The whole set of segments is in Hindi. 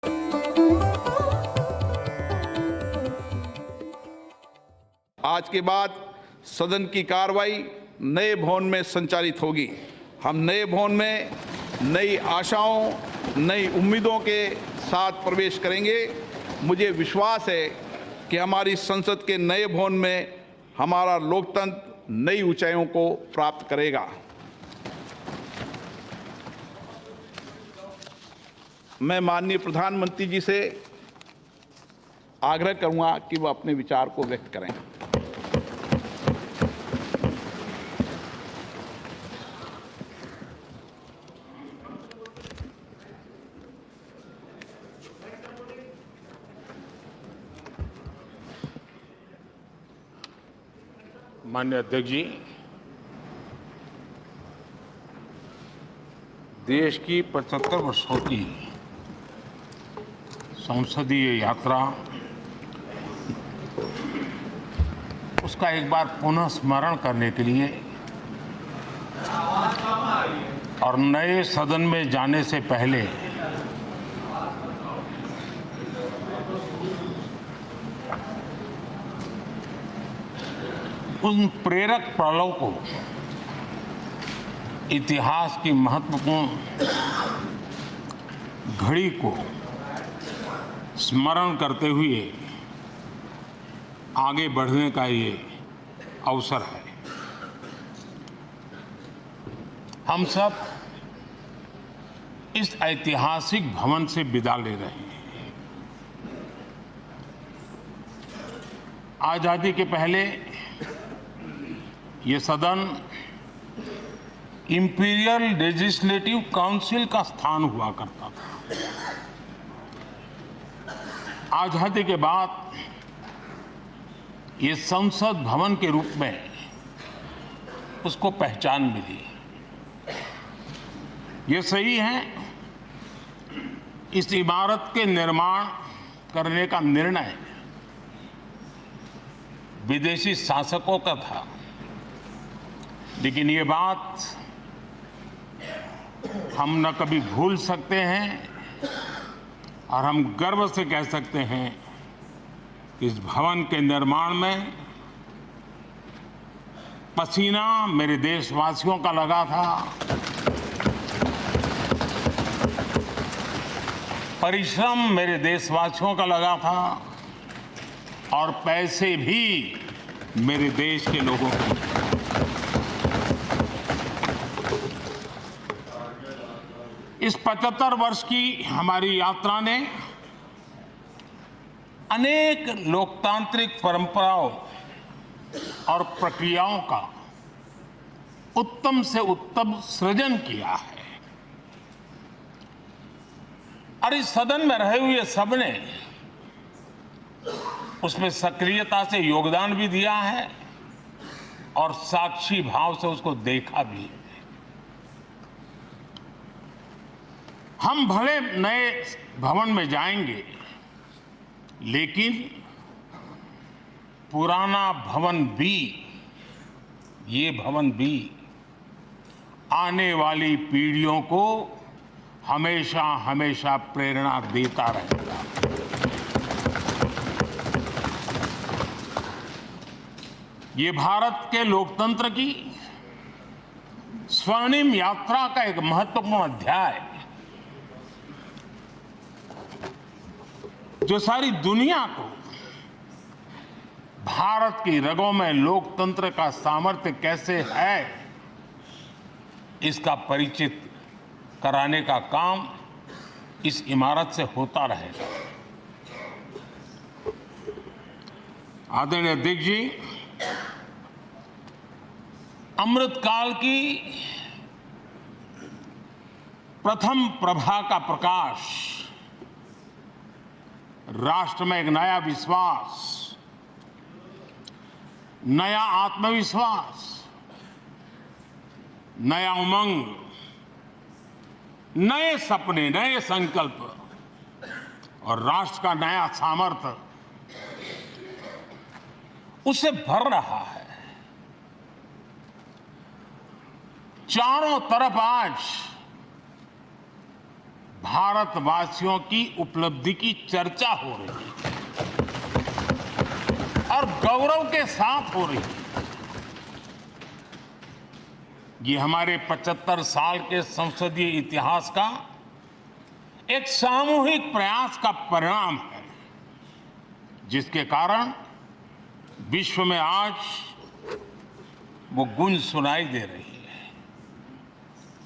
आज के बाद सदन की कार्रवाई नए भवन में संचालित होगी। हम नए भवन में नई आशाओं, नई उम्मीदों के साथ प्रवेश करेंगे। मुझे विश्वास है कि हमारी संसद के नए भवन में हमारा लोकतंत्र नई ऊंचाइयों को प्राप्त करेगा। मैं माननीय प्रधानमंत्री जी से आग्रह करूंगा कि वह अपने विचार को व्यक्त करें। माननीय अध्यक्ष जी, देश की 75 वर्षों की संसदीय यात्रा, उसका एक बार पुनः स्मरण करने के लिए और नए सदन में जाने से पहले उन प्रेरक पलों को, इतिहास की महत्वपूर्ण घड़ी को स्मरण करते हुए आगे बढ़ने का ये अवसर है। हम सब इस ऐतिहासिक भवन से विदा ले रहे हैं। आजादी के पहले ये सदन इंपीरियल लेजिस्लेटिव काउंसिल का स्थान हुआ करता था। आजादी के बाद ये संसद भवन के रूप में उसको पहचान मिली। ये सही है, इस इमारत के निर्माण करने का निर्णय विदेशी शासकों का था, लेकिन ये बात हम न कभी भूल सकते हैं और हम गर्व से कह सकते हैं कि इस भवन के निर्माण में पसीना मेरे देशवासियों का लगा था, परिश्रम मेरे देशवासियों का लगा था और पैसे भी मेरे देश के लोगों के। इस 75 वर्ष की हमारी यात्रा ने अनेक लोकतांत्रिक परंपराओं और प्रक्रियाओं का उत्तम से उत्तम सृजन किया है और इस सदन में रहे हुए सबने उसमें सक्रियता से योगदान भी दिया है और साक्षी भाव से उसको देखा भी है। हम भले नए भवन में जाएंगे, लेकिन पुराना भवन भी, ये भवन भी आने वाली पीढ़ियों को हमेशा हमेशा प्रेरणा देता रहेगा। ये भारत के लोकतंत्र की स्वर्णिम यात्रा का एक महत्वपूर्ण अध्याय, जो सारी दुनिया को भारत की रगों में लोकतंत्र का सामर्थ्य कैसे है, इसका परिचित कराने का काम इस इमारत से होता रहेगा। आदरणीय अध्यक्ष जी, अमृतकाल की प्रथम प्रभा का प्रकाश राष्ट्र में एक नया विश्वास, नया आत्मविश्वास, नया उमंग, नए सपने, नए संकल्प और राष्ट्र का नया सामर्थ्य उसे भर रहा है। चारों तरफ आज भारतवासियों की उपलब्धि की चर्चा हो रही है और गौरव के साथ हो रही है। ये हमारे 75 साल के संसदीय इतिहास का एक सामूहिक प्रयास का परिणाम है, जिसके कारण विश्व में आज वो गूंज सुनाई दे रही है।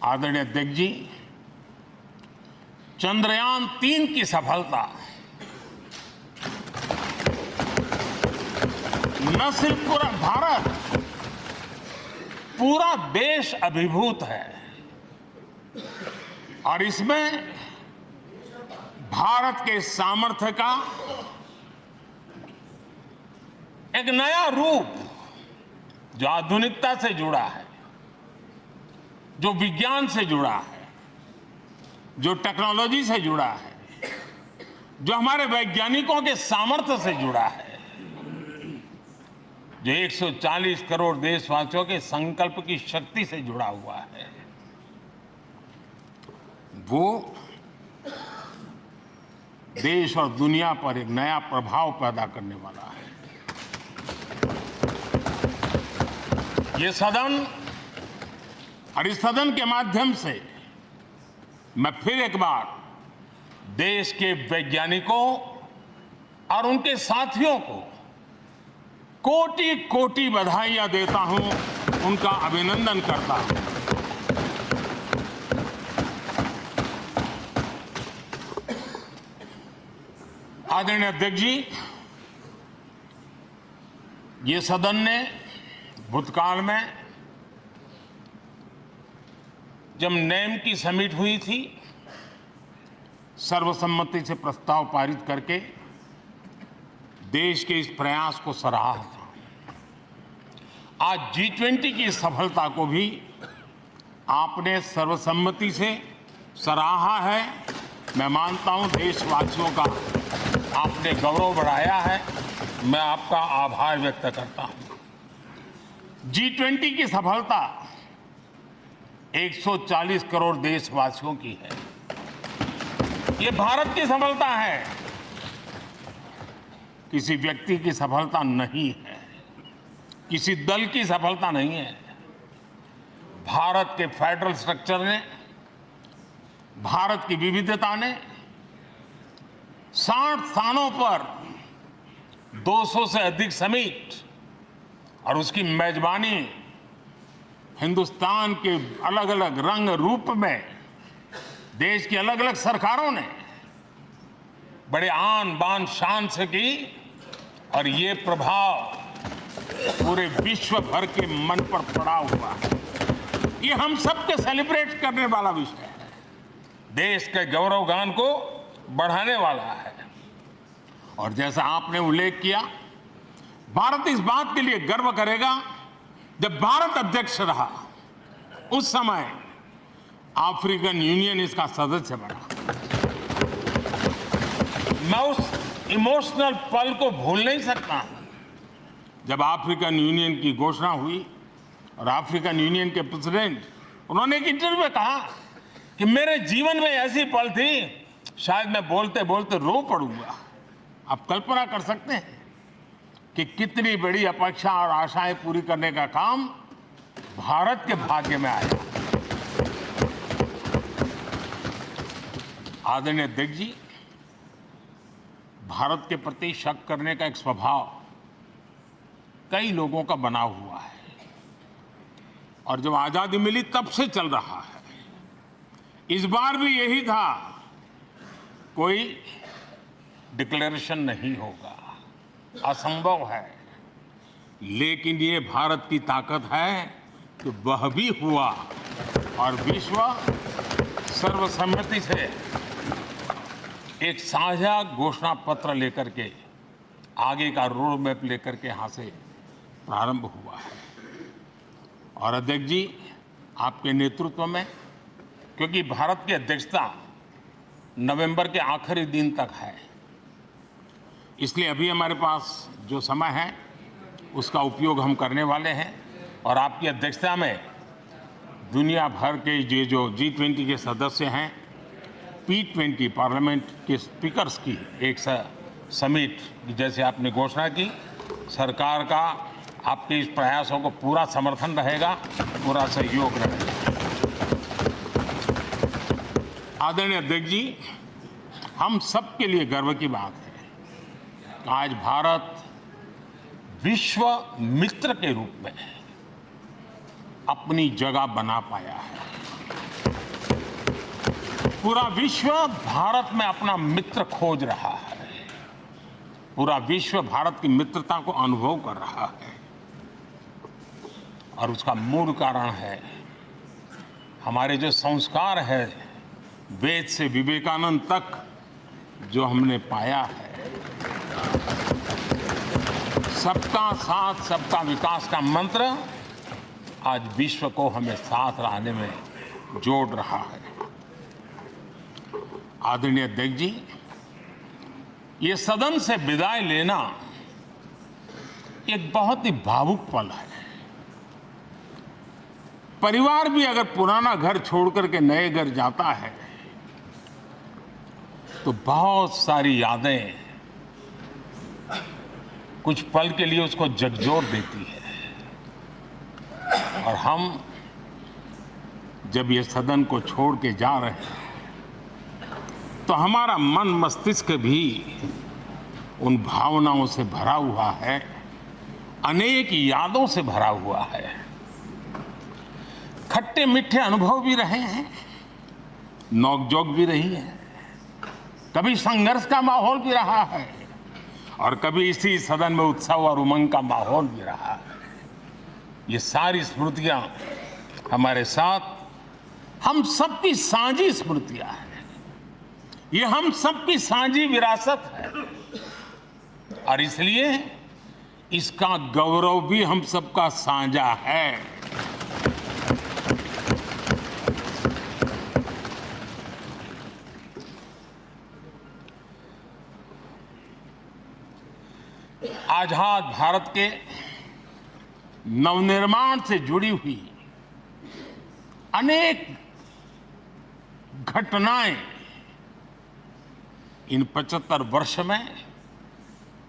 आदरणीय अध्यक्ष जी, चंद्रयान 3 की सफलता न सिर्फ पूरा भारत, पूरा देश अभिभूत है और इसमें भारत के सामर्थ्य का एक नया रूप जो आधुनिकता से जुड़ा है, जो विज्ञान से जुड़ा है, जो टेक्नोलॉजी से जुड़ा है, जो हमारे वैज्ञानिकों के सामर्थ्य से जुड़ा है, जो 140 करोड़ देशवासियों के संकल्प की शक्ति से जुड़ा हुआ है, वो देश और दुनिया पर एक नया प्रभाव पैदा करने वाला है। ये सदन और इस सदन के माध्यम से मैं फिर एक बार देश के वैज्ञानिकों और उनके साथियों को कोटि कोटि बधाइयां देता हूं, उनका अभिनंदन करता हूं। आदरणीय अध्यक्ष जी, ये सदन ने भूतकाल में जब नेम की समिट हुई थी, सर्वसम्मति से प्रस्ताव पारित करके देश के इस प्रयास को सराहा था। आज G20 की सफलता को भी आपने सर्वसम्मति से सराहा है। मैं मानता हूं देशवासियों का आपने गौरव बढ़ाया है, मैं आपका आभार व्यक्त करता हूं। G20 की सफलता 140 करोड़ देशवासियों की है। ये भारत की सफलता है, किसी व्यक्ति की सफलता नहीं है, किसी दल की सफलता नहीं है। भारत के फेडरल स्ट्रक्चर ने, भारत की विविधता ने 60 स्थानों पर 200 से अधिक समिट और उसकी मेजबानी हिंदुस्तान के अलग अलग रंग रूप में देश की अलग अलग सरकारों ने बड़े आन बान शान से की और ये प्रभाव पूरे विश्व भर के मन पर पड़ा हुआ है। ये हम सबके सेलिब्रेट करने वाला विषय है, देश के गौरवगान को बढ़ाने वाला है। और जैसा आपने उल्लेख किया, भारत इस बात के लिए गर्व करेगा, जब भारत अध्यक्ष रहा उस समय अफ्रीकन यूनियन इसका सदस्य बना। मैं उस इमोशनल पल को भूल नहीं सकता जब अफ्रीकन यूनियन की घोषणा हुई और अफ्रीकन यूनियन के प्रेसिडेंट, उन्होंने एक इंटरव्यू में कहा कि मेरे जीवन में ऐसी पल थी, शायद मैं बोलते बोलते रो पड़ूंगा। आप कल्पना कर सकते हैं कि कितनी बड़ी अपेक्षा और आशाएं पूरी करने का काम भारत के भाग्य में आया। आदरणीय अध्यक्ष जी, भारत के प्रति शक करने का एक स्वभाव कई लोगों का बना हुआ है और जब आजादी मिली तब से चल रहा है। इस बार भी यही था, कोई डिक्लेरेशन नहीं होगा, असंभव है। लेकिन ये भारत की ताकत है कि वह भी हुआ और विश्व सर्वसम्मति से एक साझा घोषणा पत्र लेकर के आगे का रोड मैप लेकर के यहाँ से प्रारंभ हुआ है। और अध्यक्ष जी, आपके नेतृत्व में, क्योंकि भारत की अध्यक्षता नवंबर के आखिरी दिन तक है, इसलिए अभी हमारे पास जो समय है उसका उपयोग हम करने वाले हैं और आपकी अध्यक्षता में दुनिया भर के ये जो G20 के सदस्य हैं P20 पार्लियामेंट के स्पीकर्स की एक समिट, जैसे आपने घोषणा की, सरकार का आपके इस प्रयासों को पूरा समर्थन रहेगा, पूरा सहयोग रहेगा। आदरणीय अध्यक्ष जी, हम सबके लिए गर्व की बात है कि आज भारत विश्व मित्र के रूप में अपनी जगह बना पाया है। पूरा विश्व भारत में अपना मित्र खोज रहा है। पूरा विश्व भारत की मित्रता को अनुभव कर रहा है, और उसका मूल कारण है हमारे जो संस्कार है, वेद से विवेकानंद तक जो हमने पाया है। सबका साथ सबका विकास का मंत्र आज विश्व को हमें साथ लाने में जोड़ रहा है। आदरणीय अध्यक्ष जी, ये सदन से विदाई लेना एक बहुत ही भावुक पल है। परिवार भी अगर पुराना घर छोड़ करके नए घर जाता है तो बहुत सारी यादें कुछ पल के लिए उसको झकझोर देती है, और हम जब ये सदन को छोड़ के जा रहे हैं तो हमारा मन मस्तिष्क भी उन भावनाओं से भरा हुआ है, अनेक यादों से भरा हुआ है। खट्टे मीठे अनुभव भी रहे हैं, नोकझोंक भी रही है, कभी संघर्ष का माहौल भी रहा है, और कभी इसी सदन में उत्सव और उमंग का माहौल भी रहा है। ये सारी स्मृतियां हमारे साथ, हम सबकी साझी स्मृतियां हैं। ये हम सबकी साझी विरासत है, और इसलिए इसका गौरव भी हम सबका साझा है। आजाद भारत के नवनिर्माण से जुड़ी हुई अनेक घटनाएं इन 75 वर्ष में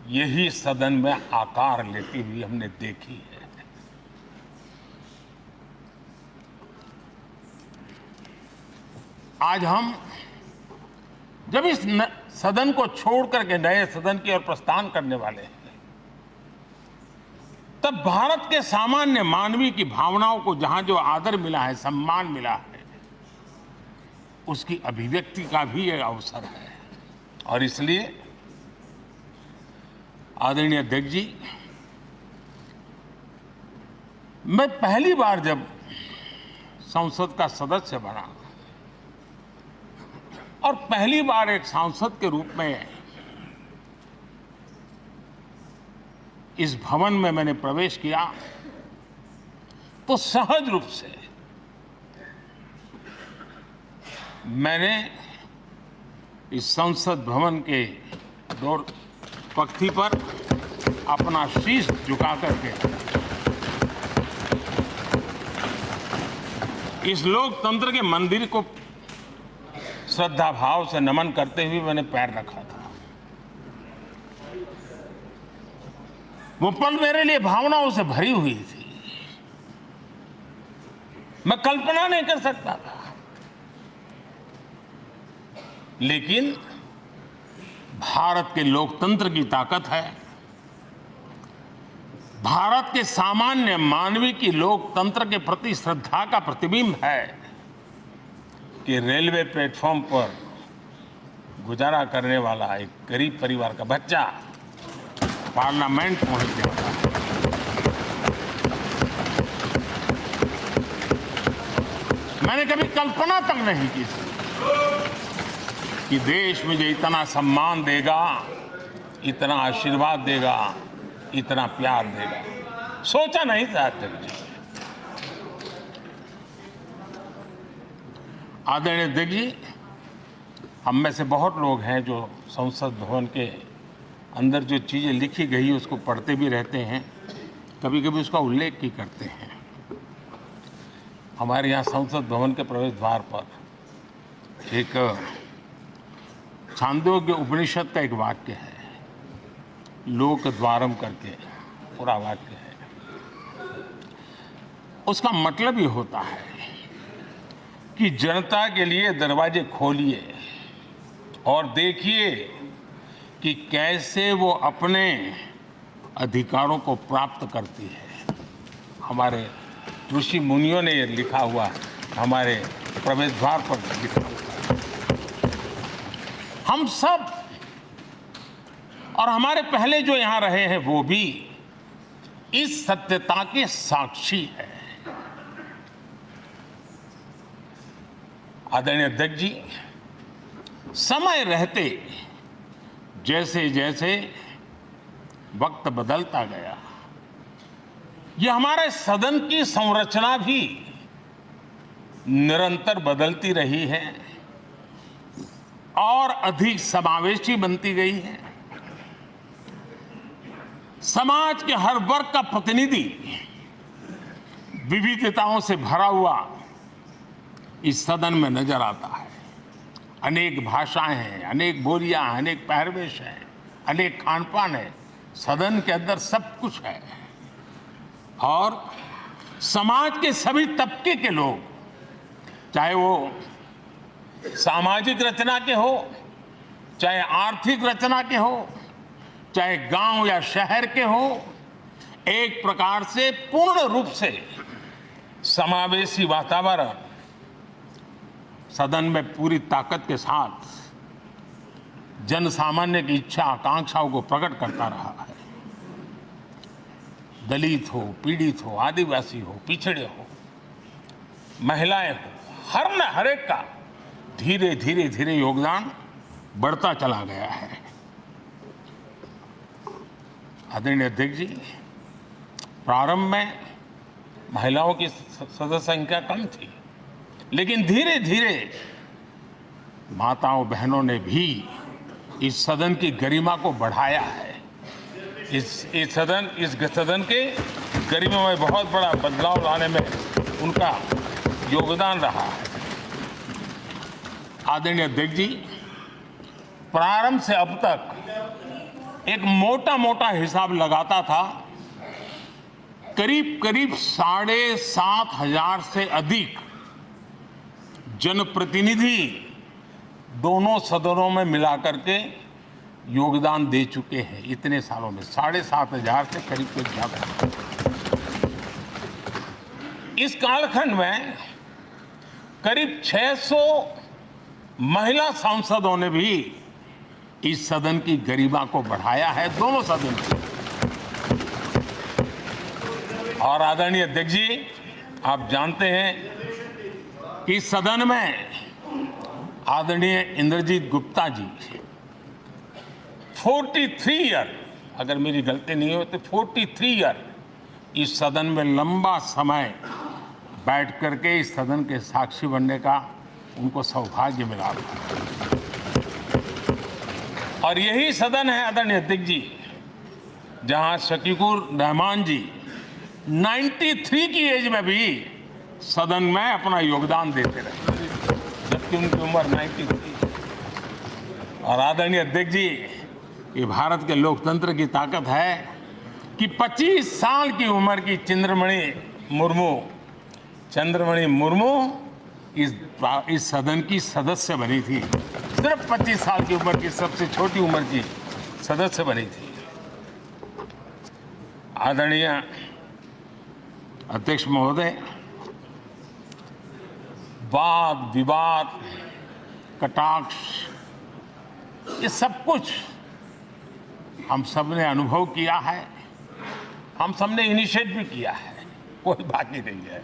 यही सदन में आकार लेती हुई हमने देखी है। आज हम जब इस सदन को छोड़ करके नए सदन की ओर प्रस्थान करने वाले हैं, तब भारत के सामान्य मानवीय की भावनाओं को जहां जो आदर मिला है, सम्मान मिला है, उसकी अभिव्यक्ति का भी एक अवसर है। और इसलिए आदरणीय अध्यक्ष जी, मैं पहली बार जब संसद का सदस्य बना और पहली बार एक सांसद के रूप में इस भवन में मैंने प्रवेश किया, तो सहज रूप से मैंने इस संसद भवन के दो पंक्ति पर अपना शीश झुका करके इस लोकतंत्र के मंदिर को श्रद्धा भाव से नमन करते हुए मैंने पैर रखा था। वो पल मेरे लिए भावनाओं से भरी हुई थी। मैं कल्पना नहीं कर सकता था, लेकिन भारत के लोकतंत्र की ताकत है, भारत के सामान्य मानवीय की लोकतंत्र के प्रति श्रद्धा का प्रतिबिंब है कि रेलवे प्लेटफॉर्म पर गुजारा करने वाला एक गरीब परिवार का बच्चा पार्लियामेंट पहुंच गया। मैंने कभी कल्पना तक नहीं की कि देश मुझे इतना सम्मान देगा, इतना आशीर्वाद देगा, इतना प्यार देगा। सोचा नहीं था अध्यक्ष जी। आदरणीय अध्यक्ष जी, हम में से बहुत लोग हैं जो संसद भवन के अंदर जो चीज़ें लिखी गई उसको पढ़ते भी रहते हैं, कभी कभी उसका उल्लेख भी करते हैं। हमारे यहाँ संसद भवन के प्रवेश द्वार पर एक छांदोग्य उपनिषद का एक वाक्य है, लोक द्वारम करके पूरा वाक्य है। उसका मतलब ये होता है कि जनता के लिए दरवाजे खोलिए और देखिए कि कैसे वो अपने अधिकारों को प्राप्त करती है। हमारे ऋषि मुनियों ने ये लिखा हुआ, हमारे प्रवेश द्वार पर लिखा हुआ है। हम सब और हमारे पहले जो यहाँ रहे हैं वो भी इस सत्यता के साक्षी है। आदरणीय अध्यक्ष जी, समय रहते जैसे जैसे वक्त बदलता गया, यह हमारे सदन की संरचना भी निरंतर बदलती रही है और अधिक समावेशी बनती गई है। समाज के हर वर्ग का प्रतिनिधि विविधताओं से भरा हुआ इस सदन में नजर आता है। अनेक भाषाएं हैं, अनेक बोलियां हैं, अनेक पहरवेश हैं, अनेक खान-पान है। सदन के अंदर सब कुछ है और समाज के सभी तबके के लोग, चाहे वो सामाजिक रचना के हो, चाहे आर्थिक रचना के हो, चाहे गांव या शहर के हो, एक प्रकार से पूर्ण रूप से समावेशी वातावरण सदन में पूरी ताकत के साथ जन सामान्य की इच्छा आकांक्षाओं को प्रकट करता रहा है। दलित हो, पीड़ित हो, आदिवासी हो, पिछड़े हो, महिलाएं हो, हर एक का धीरे धीरे धीरे योगदान बढ़ता चला गया है। आदरणीय अध्यक्ष जी, प्रारंभ में महिलाओं की सदस्य संख्या कम थी, लेकिन धीरे धीरे माताओं बहनों ने भी इस सदन की गरिमा को बढ़ाया है। इस सदन के गरिमा में बहुत बड़ा बदलाव लाने में उनका योगदान रहा है। आदरणीय अध्यक्ष जी, प्रारंभ से अब तक एक मोटा हिसाब लगाता था, करीब 7,500 से अधिक जनप्रतिनिधि दोनों सदनों में मिलाकर के योगदान दे चुके हैं। इतने सालों में 7,500 से करीब ज्यादा। इस कालखंड में करीब 600 महिला सांसदों ने भी इस सदन की गरिमा को बढ़ाया है, दोनों सदन की। और आदरणीय अध्यक्ष जी, आप जानते हैं कि सदन में आदरणीय इंद्रजीत गुप्ता जी 43 ईयर, अगर मेरी गलती नहीं हो तो 43 ईयर इस सदन में लंबा समय बैठ करके इस सदन के साक्षी बनने का उनको सौभाग्य मिला। और यही सदन है आदरणीय अध्यक्ष जी, जहां शकीकुर रहमान जी 93 की एज में भी सदन में अपना योगदान देते रहे, जबकि उनकी उम्र 93। और आदरणीय अध्यक्ष जी, ये भारत के लोकतंत्र की ताकत है कि 25 साल की उम्र की चंद्रमणि मुर्मू इस सदन की सदस्य बनी थी। सिर्फ 25 साल की उम्र की, सबसे छोटी उम्र की सदस्य बनी थी। आदरणीय अध्यक्ष महोदय, वाद विवाद, कटाक्ष, ये सब कुछ हम सब ने अनुभव किया है, हम सब ने इनिशिएट भी किया है, कोई बाकी नहीं है।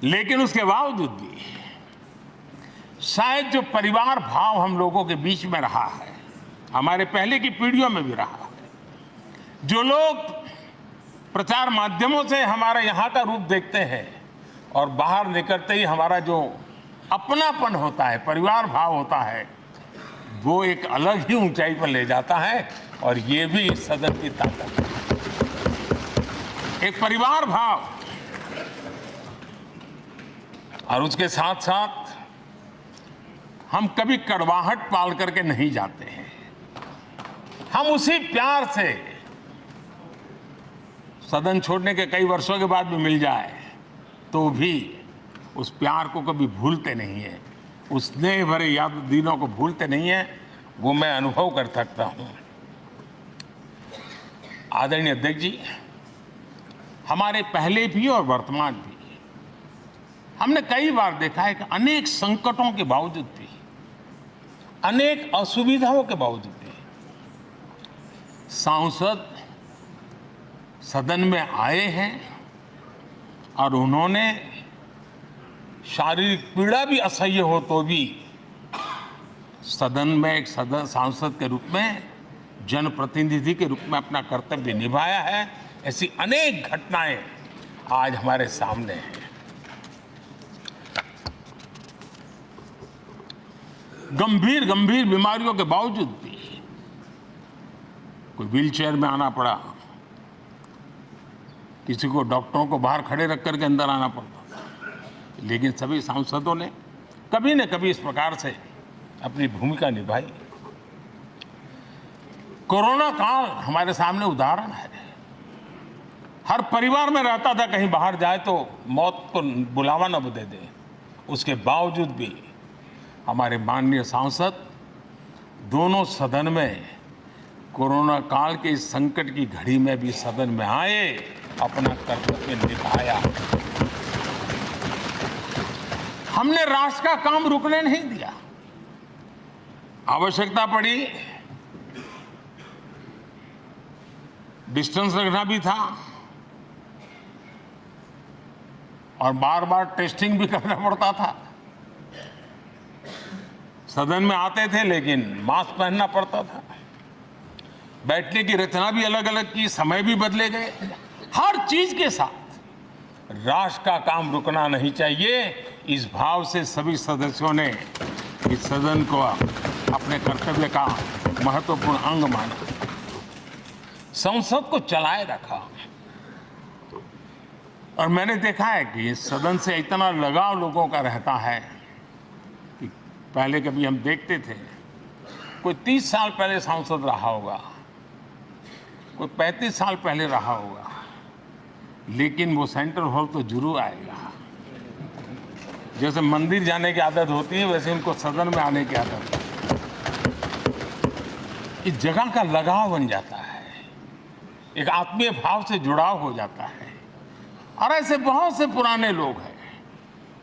लेकिन उसके बावजूद भी शायद जो परिवार भाव हम लोगों के बीच में रहा है, हमारे पहले की पीढ़ियों में भी रहा है, जो लोग प्रचार माध्यमों से हमारे यहाँ का रूप देखते हैं और बाहर निकलते ही हमारा जो अपनापन होता है, परिवार भाव होता है, वो एक अलग ही ऊंचाई पर ले जाता है। और ये भी इस सदन की ताकत है, एक परिवार भाव। और उसके साथ साथ हम कभी कड़वाहट पाल करके नहीं जाते हैं। हम उसी प्यार से सदन छोड़ने के कई वर्षों के बाद भी मिल जाए तो भी उस प्यार को कभी भूलते नहीं है, उस स्नेह भरे याद दिनों को भूलते नहीं है। वो मैं अनुभव कर सकता हूं। आदरणीय अध्यक्ष जी, हमारे पहले भी और वर्तमान भी हमने कई बार देखा है कि अनेक संकटों के बावजूद भी, अनेक असुविधाओं के बावजूद भी सांसद सदन में आए हैं और उन्होंने शारीरिक पीड़ा भी असह्य हो तो भी सदन में एक सांसद के रूप में, जनप्रतिनिधि के रूप में अपना कर्तव्य निभाया है। ऐसी अनेक घटनाएं आज हमारे सामने हैं। गंभीर गंभीर बीमारियों के बावजूद भी कोई व्हीलचेयर में आना पड़ा, किसी को डॉक्टरों को बाहर खड़े रख करके अंदर आना पड़ता था, लेकिन सभी सांसदों ने कभी न कभी इस प्रकार से अपनी भूमिका निभाई। कोरोना काल हमारे सामने उदाहरण है। हर परिवार में रहता था कहीं बाहर जाए तो मौत को बुलावा न दे दे, उसके बावजूद भी हमारे माननीय सांसद दोनों सदन में कोरोना काल के इस संकट की घड़ी में भी सदन में आए, अपना कर्तव्य निभाया। हमने राष्ट्र का काम रुकने नहीं दिया। आवश्यकता पड़ी, डिस्टेंस रखना भी था और बार बार टेस्टिंग भी करना पड़ता था। सदन में आते थे लेकिन मास्क पहनना पड़ता था। बैठने की रचना भी अलग अलग की, समय भी बदले गए। हर चीज के साथ राष्ट्र का काम रुकना नहीं चाहिए, इस भाव से सभी सदस्यों ने इस सदन को अपने कर्तव्य का महत्वपूर्ण अंग माना, संसद को चलाए रखा। और मैंने देखा है कि इस सदन से इतना लगाव लोगों का रहता है कि पहले कभी हम देखते थे कोई 30 साल पहले सांसद रहा होगा, कोई 35 साल पहले रहा होगा, लेकिन वो सेंट्रल हॉल तो जरूर आएगा। जैसे मंदिर जाने की आदत होती है वैसे उनको सदन में आने की आदत है। इस जगह का लगाव बन जाता है, एक आत्मीय भाव से जुड़ाव हो जाता है। और ऐसे बहुत से पुराने लोग हैं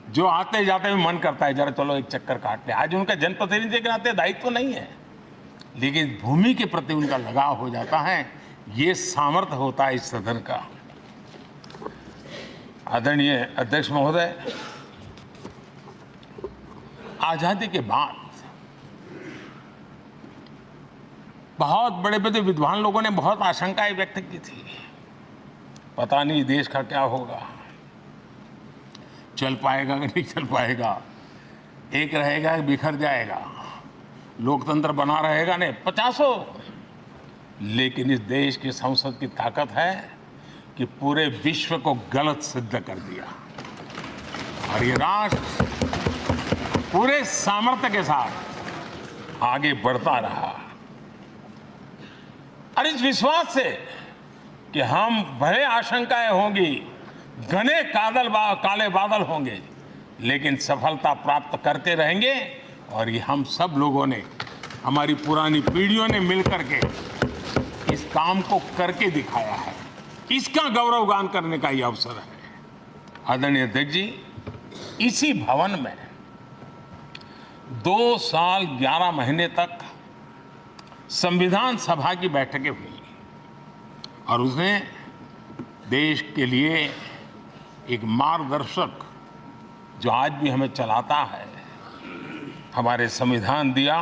जो आते जाते में मन करता है जरा चलो एक चक्कर काट ले। आज उनका जनप्रतिनिधि के नाते दायित्व तो नहीं है, लेकिन भूमि के प्रति उनका लगाव हो जाता है। ये सामर्थ्य होता है इस सदन का। आदरणीय अध्यक्ष महोदय, आजादी के बाद बहुत बड़े बड़े विद्वान लोगों ने बहुत आशंकाएं व्यक्त की थी, पता नहीं देश का क्या होगा, चल पाएगा कि नहीं चल पाएगा, एक रहेगा कि बिखर जाएगा, लोकतंत्र बना रहेगा नहीं, 50। लेकिन इस देश की संसद की ताकत है कि पूरे विश्व को गलत सिद्ध कर दिया और ये राष्ट्र पूरे सामर्थ्य के साथ आगे बढ़ता रहा। और इस विश्वास से कि हम भले आशंकाएं होंगी, घने काले बादल होंगे, लेकिन सफलता प्राप्त करते रहेंगे। और ये हम सब लोगों ने, हमारी पुरानी पीढ़ियों ने मिलकर के इस काम को करके दिखाया है, इसका गौरवगान करने का ये अवसर है। आदरणीय अध्यक्ष जी, इसी भवन में 2 साल 11 महीने तक संविधान सभा की बैठकें हुई और उसने देश के लिए एक मार्गदर्शक जो आज भी हमें चलाता है, हमारे संविधान दिया।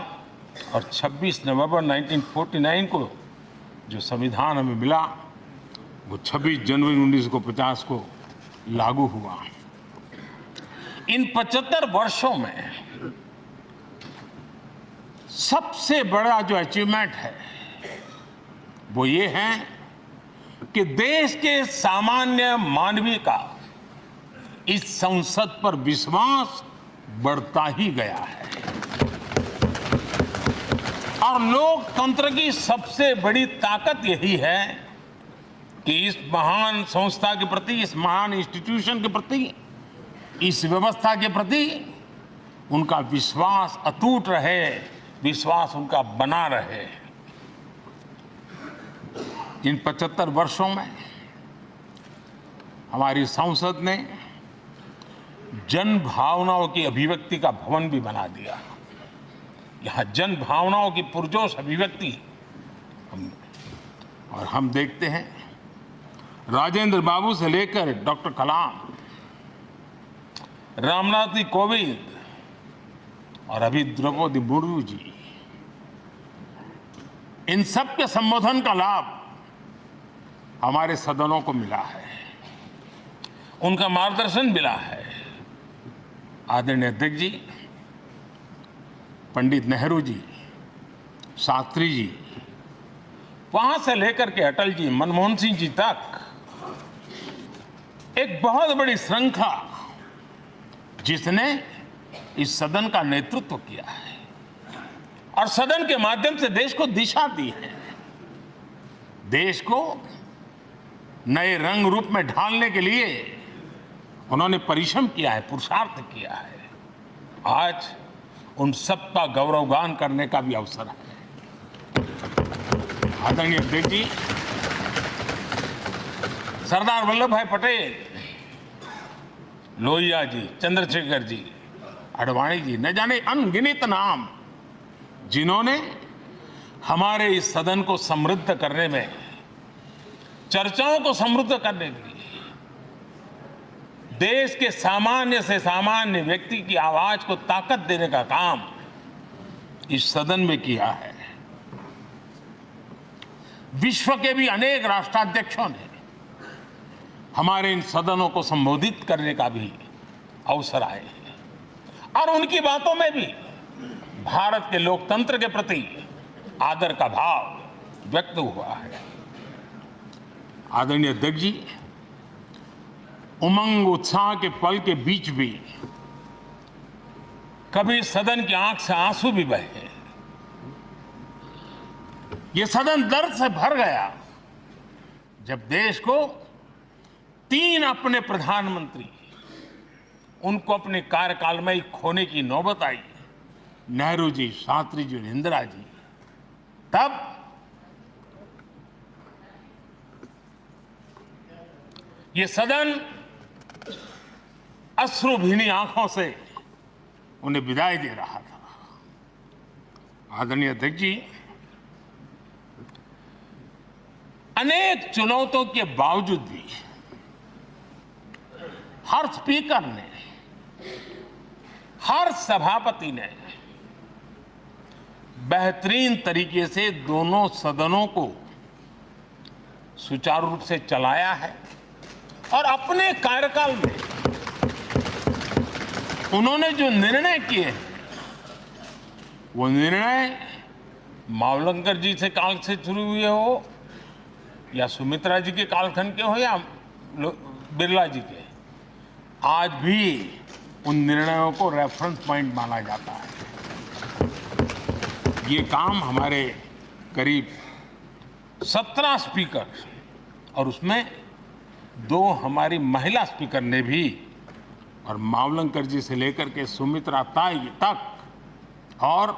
और 26 नवंबर 1949 को जो संविधान हमें मिला वो 26 जनवरी 1950 को लागू हुआ। इन 75 वर्षों में सबसे बड़ा जो अचीवमेंट है वो ये है कि देश के सामान्य मानवीय का इस संसद पर विश्वास बढ़ता ही गया है। और लोकतंत्र की सबसे बड़ी ताकत यही है कि इस महान संस्था के प्रति, इस महान इंस्टीट्यूशन के प्रति, इस व्यवस्था के प्रति उनका विश्वास अटूट रहे, विश्वास उनका बना रहे। इन 75 वर्षों में हमारी संसद ने जन भावनाओं की अभिव्यक्ति का भवन भी बना दिया। यहाँ जन भावनाओं की पुरजोश अभिव्यक्ति और हम देखते हैं राजेंद्र बाबू से लेकर डॉक्टर कलाम, रामनाथ कोविंद और अभी द्रौपदी मुर्मू जी, इन सब के संबोधन का लाभ हमारे सदनों को मिला है, उनका मार्गदर्शन मिला है। आदरणीय अध्यक्ष जी, पंडित नेहरू जी, शास्त्री जी, वहां से लेकर के अटल जी, मनमोहन सिंह जी तक एक बहुत बड़ी श्रृंखला जिसने इस सदन का नेतृत्व किया है और सदन के माध्यम से देश को दिशा दी है, देश को नए रंग रूप में ढालने के लिए उन्होंने परिश्रम किया है, पुरुषार्थ किया है। आज उन सब का गौरवगान करने का भी अवसर है। आदरणीय अध्यक्ष जी, सरदार वल्लभ भाई पटेल, लोहिया जी, चंद्रशेखर जी, आडवाणी जी, न जाने अनगिनत नाम जिन्होंने हमारे इस सदन को समृद्ध करने में, चर्चाओं को समृद्ध करने के लिए, देश के सामान्य से सामान्य व्यक्ति की आवाज को ताकत देने का काम इस सदन में किया है। विश्व के भी अनेक राष्ट्राध्यक्षों ने हमारे इन सदनों को संबोधित करने का भी अवसर आए हैं और उनकी बातों में भी भारत के लोकतंत्र के प्रति आदर का भाव व्यक्त हुआ है। आदरणीय अध्यक्ष जी, उमंग उत्साह के पल के बीच भी कभी सदन की आंख से आंसू भी बहे। ये सदन दर्द से भर गया जब देश को 3 अपने प्रधानमंत्री उनको अपने कार्यकाल में ही खोने की नौबत आई, नेहरू जी, शास्त्री जी और इंदिरा जी। तब ये सदन अश्रुभीनी आंखों से उन्हें विदाई दे रहा था। आदरणीय अध्यक्ष जी, अनेक चुनौतियों के बावजूद भी हर स्पीकर ने, हर सभापति ने बेहतरीन तरीके से दोनों सदनों को सुचारू रूप से चलाया है और अपने कार्यकाल में उन्होंने जो निर्णय किए, वो निर्णय मावलंकर जी से काल से शुरू हुए हो या सुमित्रा जी के कालखंड के हो या बिरला जी के, आज भी उन निर्णयों को रेफरेंस पॉइंट माना जाता है। ये काम हमारे करीब 17 स्पीकर और उसमें 2 हमारी महिला स्पीकर ने भी, और मावलंकर जी से लेकर के सुमित्रा ताई तक और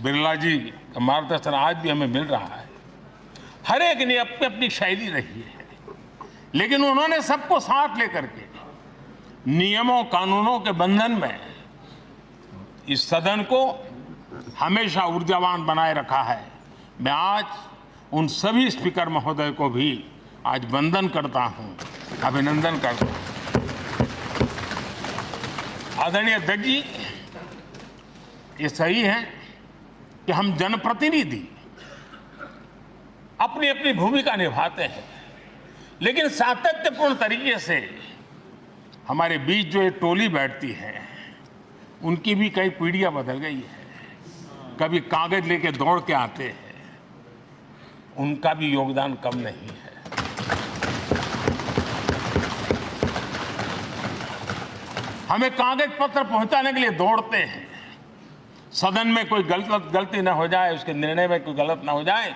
बिरला जी का मार्गदर्शन आज भी हमें मिल रहा है। हर एक ने अपनी अपनी शैली रही है, लेकिन उन्होंने सबको साथ लेकर के नियमों कानूनों के बंधन में इस सदन को हमेशा ऊर्जावान बनाए रखा है। मैं आज उन सभी स्पीकर महोदय को भी आज वंदन करता हूं, अभिनंदन करता हूं। आदरणीय अध्यक्ष जी, ये सही है कि हम जनप्रतिनिधि अपनी अपनी भूमिका निभाते हैं, लेकिन सातत्यपूर्ण तरीके से हमारे बीच जो ये टोली बैठती है, उनकी भी कई पीढ़ियां बदल गई है। कभी कागज लेके दौड़ के आते हैं, उनका भी योगदान कम नहीं है। हमें कागज पत्र पहुंचाने के लिए दौड़ते हैं, सदन में कोई गलती ना हो जाए, उसके निर्णय में कोई गलत ना हो जाए,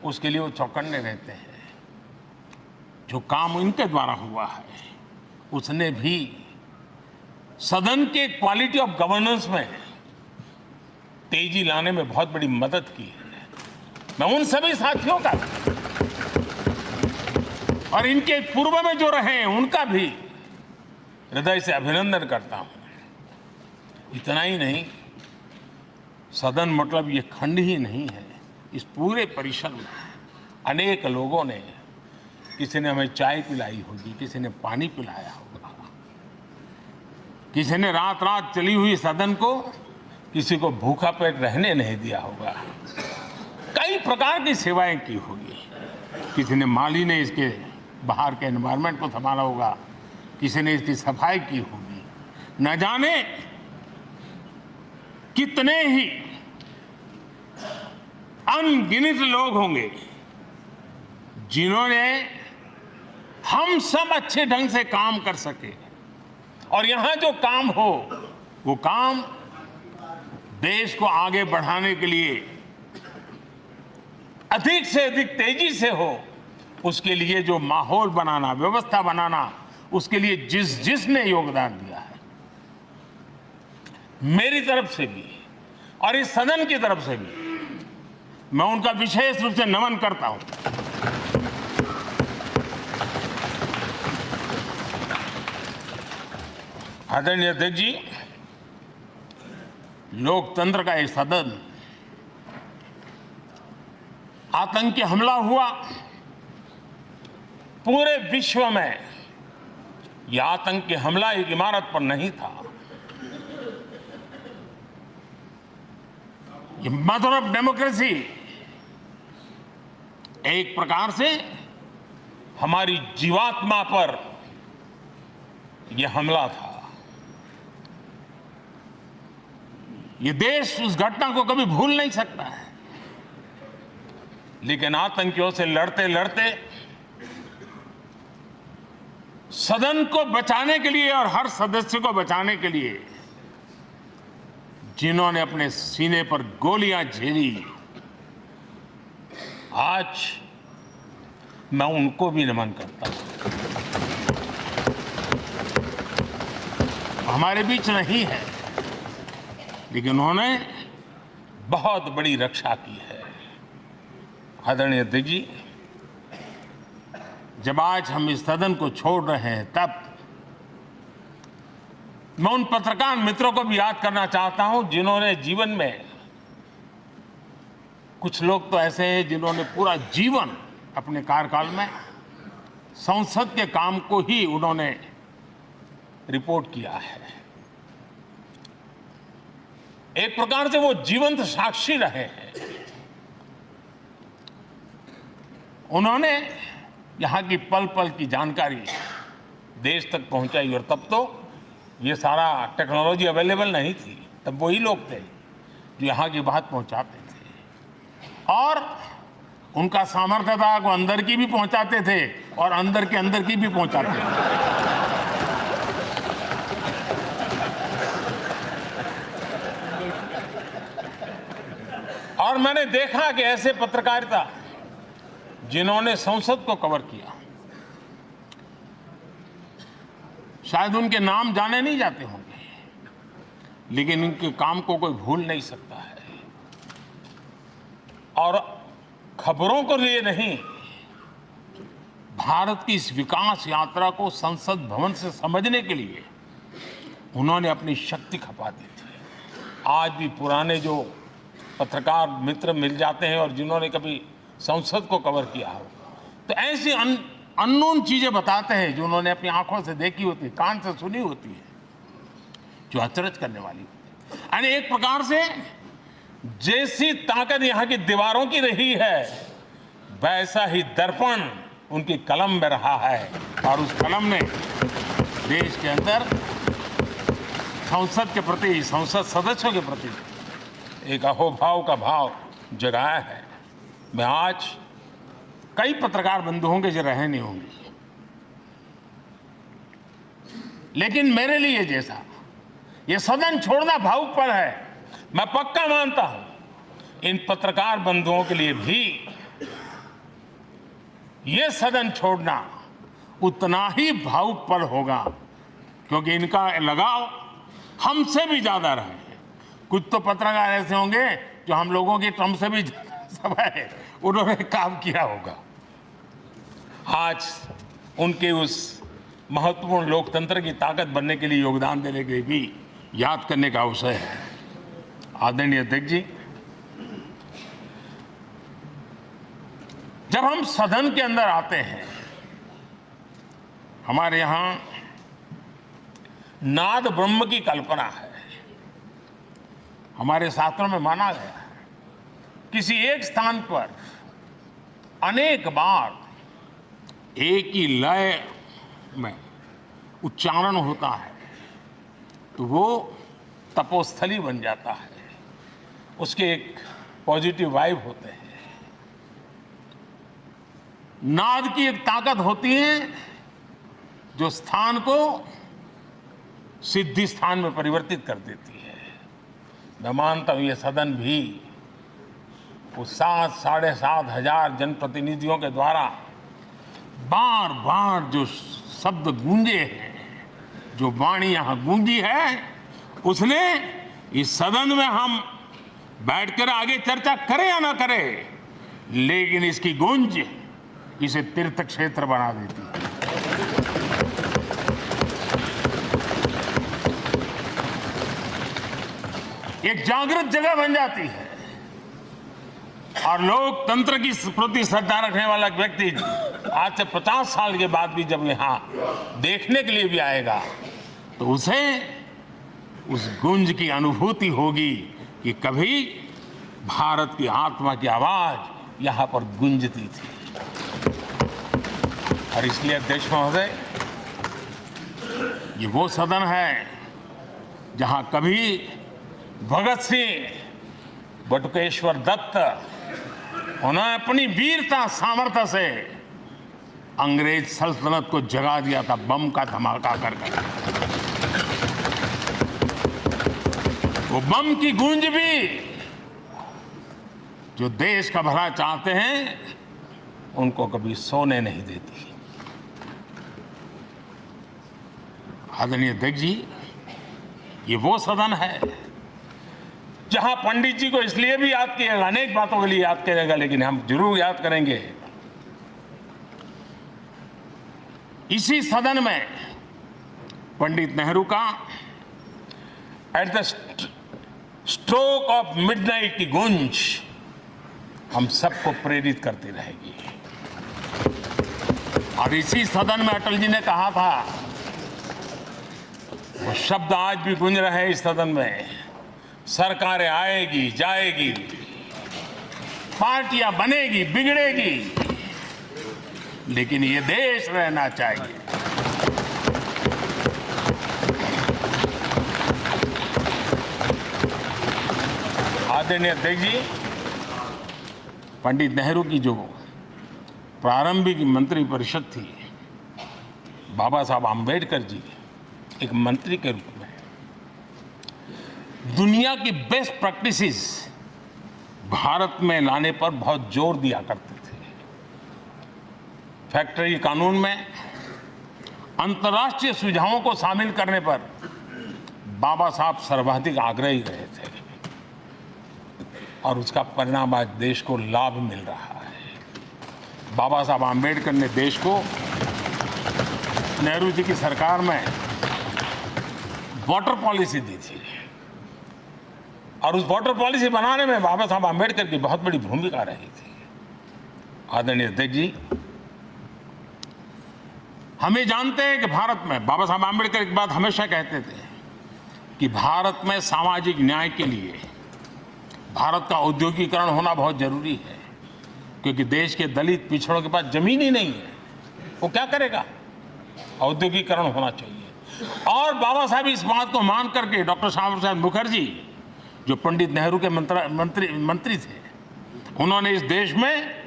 उसके लिए वो चौकन्ने रहते हैं। जो काम इनके द्वारा हुआ है उसने भी सदन के क्वालिटी ऑफ गवर्नेंस में तेजी लाने में बहुत बड़ी मदद की है। मैं उन सभी साथियों का और इनके पूर्व में जो रहे हैं उनका भी हृदय से अभिनंदन करता हूं। इतना ही नहीं, सदन मतलब ये खंड ही नहीं है, इस पूरे परिसर में अनेक लोगों ने, किसी ने हमें चाय पिलाई होगी, किसी ने पानी पिलाया होगा, किसी ने रात रात चली हुई सदन को किसी को भूखा पेट रहने नहीं दिया होगा। कई प्रकार की सेवाएं की होगी। किसी ने माली ने इसके बाहर के एनवायरनमेंट को संभाला होगा, किसी ने इसकी सफाई की होगी। न जाने कितने ही अनगिनत लोग होंगे जिन्होंने हम सब अच्छे ढंग से काम कर सके और यहां जो काम हो वो काम देश को आगे बढ़ाने के लिए अधिक से अधिक तेजी से हो, उसके लिए जो माहौल बनाना, व्यवस्था बनाना, उसके लिए जिसने योगदान दिया है, मेरी तरफ से भी और इस सदन की तरफ से भी मैं उनका विशेष रूप से नमन करता हूं। आदरणीय अध्यक्ष जी, लोकतंत्र का एक सदन, आतंकी हमला हुआ, पूरे विश्व में यह आतंकी हमला एक इमारत पर नहीं था, ये मदर ऑफ डेमोक्रेसी एक प्रकार से हमारी जीवात्मा पर यह हमला था। ये देश उस घटना को कभी भूल नहीं सकता है, लेकिन आतंकियों से लड़ते लड़ते सदन को बचाने के लिए और हर सदस्य को बचाने के लिए जिन्होंने अपने सीने पर गोलियां झेली, आज मैं उनको भी नमन करता हूं। हमारे बीच नहीं है, लेकिन उन्होंने बहुत बड़ी रक्षा की है। आदरणीय अध्यक्ष जी, जब आज हम इस सदन को छोड़ रहे हैं, तब मैं उन पत्रकार मित्रों को भी याद करना चाहता हूं जिन्होंने जीवन में, कुछ लोग तो ऐसे हैं जिन्होंने पूरा जीवन अपने कार्यकाल में संसद के काम को ही उन्होंने रिपोर्ट किया है। एक प्रकार से वो जीवंत साक्षी रहे हैं। उन्होंने यहाँ की पल पल की जानकारी देश तक पहुंचाई, और तब तो ये सारा टेक्नोलॉजी अवेलेबल नहीं थी। तब वही लोग थे जो यहाँ की बात पहुंचाते थे, और उनका सामर्थ्य था वो अंदर की भी पहुंचाते थे और अंदर की भी पहुंचाते थे। और मैंने देखा कि ऐसे पत्रकारिता जिन्होंने संसद को कवर किया, शायद उनके नाम जाने नहीं जाते होंगे, लेकिन उनके काम को कोई भूल नहीं सकता है। और खबरों को लिए नहीं, भारत की इस विकास यात्रा को संसद भवन से समझने के लिए उन्होंने अपनी शक्ति खपा दी थी। आज भी पुराने जो पत्रकार मित्र मिल जाते हैं और जिन्होंने कभी संसद को कवर किया हो, तो ऐसी अननोन चीजें बताते हैं जो उन्होंने अपनी आंखों से देखी होती है, कान से सुनी होती है, जो अचरज करने वाली होती है। यानी एक प्रकार से जैसी ताकत यहाँ की दीवारों की रही है, वैसा ही दर्पण उनकी कलम में रहा है, और उस कलम ने देश के अंदर संसद के प्रति, संसद सदस्यों के प्रति एक अहोभाव का भाव जगाया है। मैं आज, कई पत्रकार बंधु होंगे जो रहे नहीं होंगे, लेकिन मेरे लिए जैसा ये सदन छोड़ना भावुक पल है, मैं पक्का मानता हूं इन पत्रकार बंधुओं के लिए भी ये सदन छोड़ना उतना ही भावुक पल होगा, क्योंकि इनका लगाव हमसे भी ज्यादा रहे हैं। कुछ तो पत्रकार ऐसे होंगे जो हम लोगों की टर्म से भी समय है उन्होंने काम किया होगा। आज उनके उस महत्वपूर्ण लोकतंत्र की ताकत बनने के लिए, योगदान देने के लिए भी याद करने का अवसर है। आदरणीय अध्यक्ष जी, जब हम सदन के अंदर आते हैं, हमारे यहां नाद ब्रह्म की कल्पना है। हमारे शास्त्रों में माना गया है किसी एक स्थान पर अनेक बार एक ही लय में उच्चारण होता है तो वो तपोस्थली बन जाता है, उसके एक पॉजिटिव वाइब होते हैं। नाद की एक ताकत होती है जो स्थान को सिद्धि स्थान में परिवर्तित कर देती है। मैं मानता हूं ये सदन भी उस 7,500 जनप्रतिनिधियों के द्वारा बार बार जो शब्द गूंजे हैं, जो वाणी यहां गूंजी है, उसने इस सदन में हम बैठकर आगे चर्चा करें या ना करें, लेकिन इसकी गूंज इसे तीर्थ क्षेत्र बना देती है। एक जागृत जगह बन जाती है और लोकतंत्र की प्रति श्रद्धा रखने वाला व्यक्ति आज से 50 साल के बाद भी जब यहां देखने के लिए भी आएगा तो उसे उस गूंज की अनुभूति होगी कि कभी भारत की आत्मा की आवाज यहां पर गूंजती थी। और इसलिए अध्यक्ष महोदय, ये वो सदन है जहां कभी भगत सिंह, बटुकेश्वर दत्त, उन्होंने अपनी वीरता सामर्थ्य से अंग्रेज सल्तनत को जगा दिया था बम का धमाका कर। वो बम की गूंज भी जो देश का भला चाहते हैं उनको कभी सोने नहीं देती। आदरणीय अध्यक्ष जी, ये वो सदन है जहां पंडित जी को इसलिए भी याद किएगा, अनेक बातों के लिए याद करेगा, लेकिन हम जरूर याद करेंगे इसी सदन में पंडित नेहरू का at the stroke of midnight की गूंज हम सबको प्रेरित करती रहेगी। और इसी सदन में अटल जी ने कहा था, वो शब्द आज भी गूंज रहे हैं इस सदन में, सरकारें आएगी जाएगी, पार्टियां बनेगी बिगड़ेगी, लेकिन ये देश रहना चाहिए। आदरणीय अध्यक्ष जी, पंडित नेहरू की जो प्रारंभिक मंत्री परिषद थी, बाबा साहब आम्बेडकर जी एक मंत्री के रूप में दुनिया की बेस्ट प्रैक्टिसेस भारत में लाने पर बहुत जोर दिया करते थे। फैक्ट्री कानून में अंतर्राष्ट्रीय सुझावों को शामिल करने पर बाबा साहब सर्वाधिक आग्रही रहे थे और उसका परिणाम आज देश को लाभ मिल रहा है। बाबा साहब आम्बेडकर ने देश को नेहरू जी की सरकार में वाटर पॉलिसी दी थी और उस वाटर पॉलिसी बनाने में बाबा साहब आम्बेडकर की बहुत बड़ी भूमिका रही थी। आदरणीय अध्यक्ष जी, हम ये जानते हैं कि भारत में बाबा साहब आम्बेडकर एक बात हमेशा कहते थे कि भारत में सामाजिक न्याय के लिए भारत का औद्योगिकरण होना बहुत जरूरी है, क्योंकि देश के दलित पिछड़ों के पास जमीन ही नहीं है, वो क्या करेगा? औद्योगिकरण होना चाहिए। और बाबा साहब इस बात को मान करके डॉक्टर श्यामा प्रसाद मुखर्जी, जो पंडित नेहरू के मंत्री थे, उन्होंने इस देश में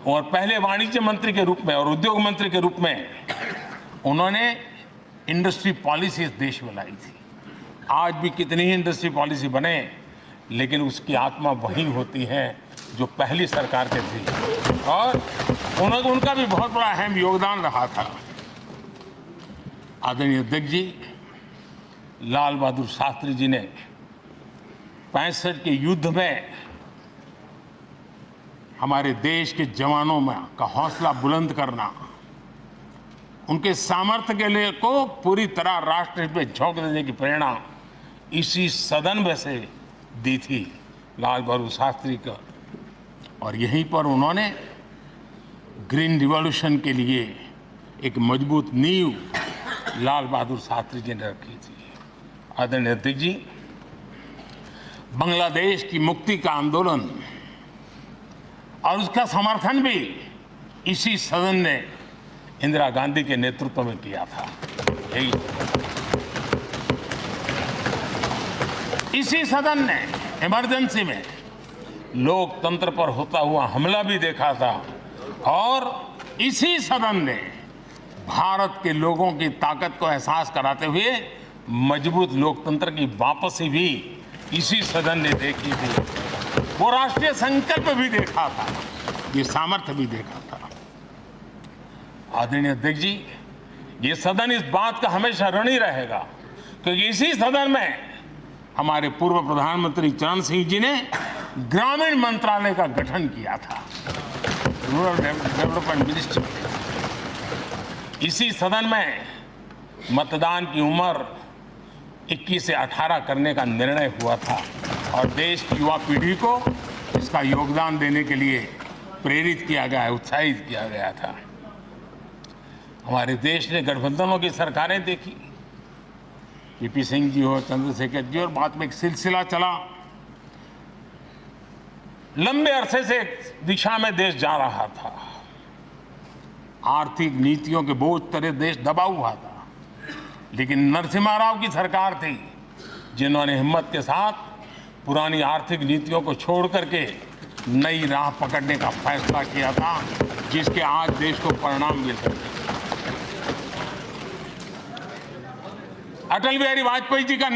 और पहले वाणिज्य मंत्री के रूप में और उद्योग मंत्री के रूप में उन्होंने इंडस्ट्री पॉलिसी इस देश में लाई थी आज भी कितनी ही इंडस्ट्री पॉलिसी बने, लेकिन उसकी आत्मा वही होती है जो पहली सरकार के थी, और उनका भी बहुत बड़ा अहम योगदान रहा था। आदरणीय अध्यक्ष जी, लाल बहादुर शास्त्री जी ने 65 के युद्ध में हमारे देश के जवानों में का हौसला बुलंद करना, उनके सामर्थ्य के लिए को पूरी तरह राष्ट्र में झोंक देने की प्रेरणा इसी सदन में से दी थी लाल बहादुर शास्त्री का। और यहीं पर उन्होंने ग्रीन रिवॉल्यूशन के लिए एक मजबूत नींव लाल बहादुर शास्त्री जी ने रखी थी। आदरणीय अध्यक्ष जी, बांग्लादेश की मुक्ति का आंदोलन और उसका समर्थन भी इसी सदन ने इंदिरा गांधी के नेतृत्व में किया था। यही इसी सदन ने इमरजेंसी में लोकतंत्र पर होता हुआ हमला भी देखा था, और इसी सदन ने भारत के लोगों की ताकत को एहसास कराते हुए मजबूत लोकतंत्र की वापसी भी इसी सदन ने देखी थी। वो राष्ट्रीय संकल्प भी देखा था, ये सामर्थ्य भी देखा था। आदरणीय अध्यक्ष जी, ये सदन इस बात का हमेशा ऋणी रहेगा, क्योंकि इसी सदन में हमारे पूर्व प्रधानमंत्री चरण सिंह जी ने ग्रामीण मंत्रालय का गठन किया था, रूरल डेवलपमेंट मिनिस्ट्री। इसी सदन में मतदान की उम्र 21 से 18 करने का निर्णय हुआ था, और देश की युवा पीढ़ी को इसका योगदान देने के लिए प्रेरित किया गया, उत्साहित किया गया था। हमारे देश ने गठबंधनों की सरकारें देखी, वीपी सिंह जी हो, चंद्रशेखर जी, और बाद में एक सिलसिला चला। लंबे अरसे से एक दिशा में देश जा रहा था, आर्थिक नीतियों के बोझ तले देश दबा हुआ था, लेकिन नरसिम्हा राव की सरकार थी जिन्होंने हिम्मत के साथ पुरानी आर्थिक नीतियों को छोड़ करके नई राह पकड़ने का फैसला किया था, जिसके आज देश को परिणाम मिल रहे हैं। अटल बिहारी वाजपेयी जी का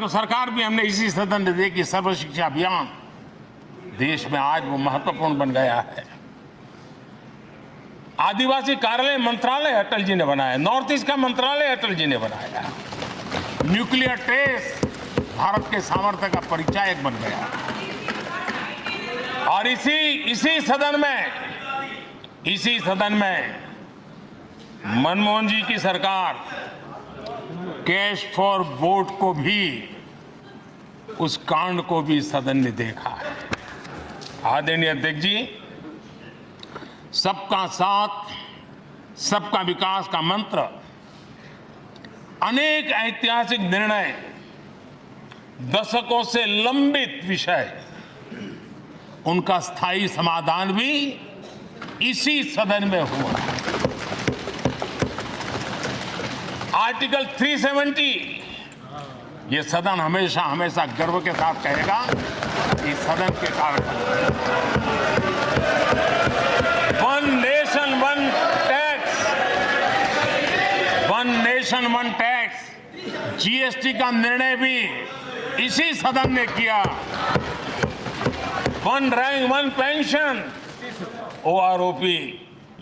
सरकार भी हमने इसी सदन ने देखी। सर्व शिक्षा अभियान देश में आज वो महत्वपूर्ण बन गया है। आदिवासी कार्यालय मंत्रालय अटल जी ने बनाया, नॉर्थ ईस्ट का मंत्रालय अटल जी ने बनाया। न्यूक्लियर टेस्ट भारत के सामर्थ्य का परिचायक बन गया। और इसी सदन में मनमोहन जी की सरकार कैश फॉर वोट को भी, उस कांड को भी सदन ने देखा है। आदरणीय अध्यक्ष जी, सबका साथ सबका विकास का मंत्र, अनेक ऐतिहासिक निर्णय, दशकों से लंबित विषय, उनका स्थायी समाधान भी इसी सदन में हुआ। आर्टिकल 370, ये सदन हमेशा हमेशा गर्व के साथ कहेगा कि सदन के कारण one nation one tax, one nation one tax, GST का निर्णय भी इसी सदन ने किया। One rank one pension, OROP,